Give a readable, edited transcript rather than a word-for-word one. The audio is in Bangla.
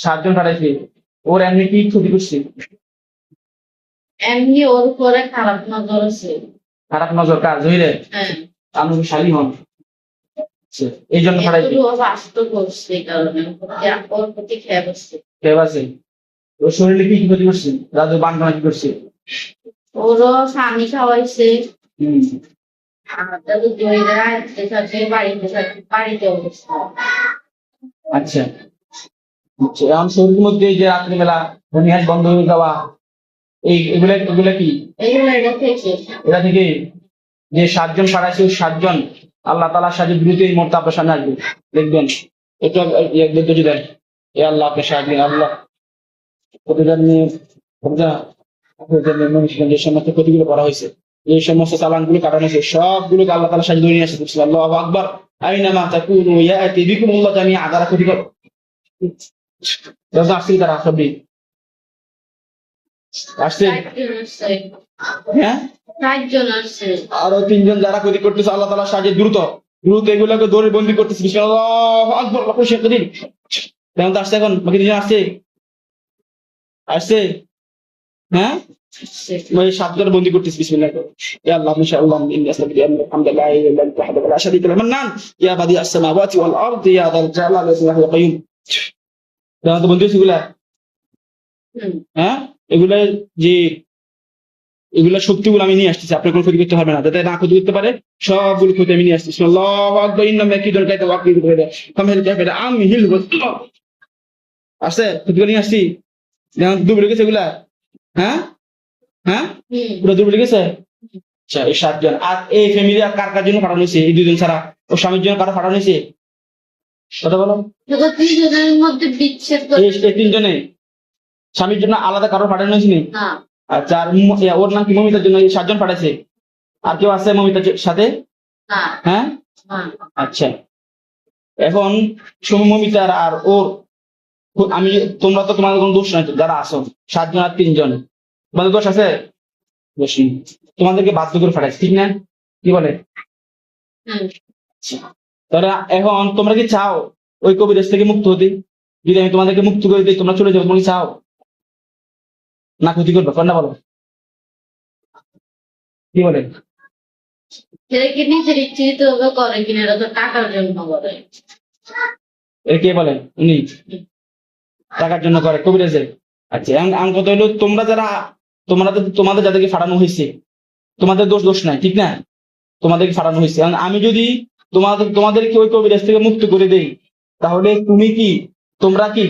সাতজন পাঠাইছে, ওর এমনি কি ক্ষতি করছে? এমনি ওর উপরে খারাপ নজর আছে। খারাপ নজর কার? জহিরের? হ্যাঁ, আমি কি শালী হন? আচ্ছা, এই জন্য পাঠাইছে। এগুলো ও বাস্ত করছে, এই কারণে ওর প্রতি খেয়ে বসছে। কে আছে? ওর শরীরে কি কি ক্ষতি করছে? রাজু বান্ডনা কি করছে? ওরও স্বামী খাওয়াইছে, হম। আর তাদের জয়ীরা আসতে থাকে, বাড়িতে অবস্থা। আচ্ছা আচ্ছা, এখন শরীরের মধ্যে এই যে রাত্রিবেলা নিহাজ বন্ধ হয়ে যাওয়া, এগুলা এগুলা কি? এগুলো এটা থেকে এটা থেকে যে সাতজন পাঠাইছে, ওই সাতজন আল্লাহ তাআলার সাথে দ্রুত এই মুহূর্তে আপনার সামনে আসবে, দেখবেন। একটু যদি দেন, এ আল্লাহ আপনার সাহায্য, আল্লাহ প্রতিদান নিয়ে যে সমস্ত ক্ষতিগুলো করা হয়েছে, এই সমস্ত চালানগুলো কাটানো হয়েছে, সবগুলোকে আল্লাহ তাআলার সাথে নিয়ে আসছে। আল্লাহু আকবার। আইনামা তাকুনু ইয়াতি বিকুমুল্লাহ জামিআ। যারা ক্ষতি করে আসছে, তারা সবই আসছে। হ্যাঁ, 4 জন আসছে। আরো 3 জন যারা ক্ষতি করতেছে, আল্লাহ তাআলার সাহায্যে দ্রুত দ্রুত এগুলোকে দৌড়ে বন্দি করতেছে। আল্লাহু আকবার। আল্লাহু শেখদিন কেমন আসছে? এখন বাকি 2 জন আসছে আসছে হ্যাঁ, ওই 7 জন বন্দি করতেছে। বিসমিল্লাহ। ইয়া আল্লাহ ইনশাআল্লাহ ইন্নী আস্তাগফিরুকা আলহামদুলিল্লাহ ইল্লা আনতা ওয়াহদাহু লা শারীকা লাহু মান্নান ইয়া বাদিআস সামাওয়াতি ওয়াল আরদি ইয়া যাল জালালি ওয়াল ইকরাম কাইয়ুম। কেমন তো বন্দি হয়েছে এগুলা? হ্যাঁ, এগুলা যে এগুলা শক্তিগুলো আমি নিয়ে আসতেছি, আপনার কোনো ক্ষতি করতে হবে না, যাতে না ক্ষতি করতে পারে। সবগুলো ক্ষতি আমি নিয়ে আসতেছি। আল্লাহু আকবার। ইন্না মাকিদুন কাইতা ওয়াকিদ করে কামহেল কাফেরা আমি হিল আসছে, ক্ষতিগুলো নিয়ে আসছি। যেমন ডুবে গেছে এগুলা। হ্যাঁ হ্যাঁ, পুরো ডুবে গেছে। আচ্ছা, এই 7 জন। আর এই ফ্যামিলি আর কার কার জন্য পাঠানো হয়েছে? এই 2 জন ছাড়া ও স্বামীর জন্য কারো পাঠানো হয়েছে? কথা বলো। 3 জনের মধ্যে বিচ্ছেদ করে। এই 3 জনে স্বামীর জন্য আলাদা কারো পাঠানো হয়েছে না। আচ্ছা, আর ওর নাম কি? মমিতার জন্য এই 7 জন পাঠাইছে। আর কেউ আছে মমিতার সাথে? না। হ্যাঁ, আচ্ছা। এখন মমিতার আর ওর, আমি তোমরা তো তোমাদের কোনো দোষ নাই তো, যারা আসো 7 জন আর 3 জন, তোমাদের দোষ আছে? দোষ নেই। তোমাদেরকে বাধ্য করে পাঠাইছে, ঠিক না? কি বলে? তাহলে এখন তোমরা কি চাও ওই কবিরাজ থেকে মুক্ত হতে? যদি আমি তোমাদেরকে মুক্ত করে দিই, তোমরা চলে যাবো, তুমি চাও না ক্ষতি করবে? কোনটা বলো? কি বলে? সেটা কি নিজের ইচ্ছিত করে কিনা? এটা তো টাকার জন্য করে। এর কে বলে? উনি টাকার জন্য করে, কবিরাজের। আচ্ছা, এখন আমার কথা হলো, তোমরা যারা তোমাদের যাদেরকে ফাটানো হয়েছে, তোমাদের দোষ নাই, ঠিক না? তোমাদেরকে ফাটানো হয়েছে। এখন আমি যদি তোমাদেরকে ওই কবিরাজ থেকে মুক্ত করে দেই, তাহলে তোমরা কি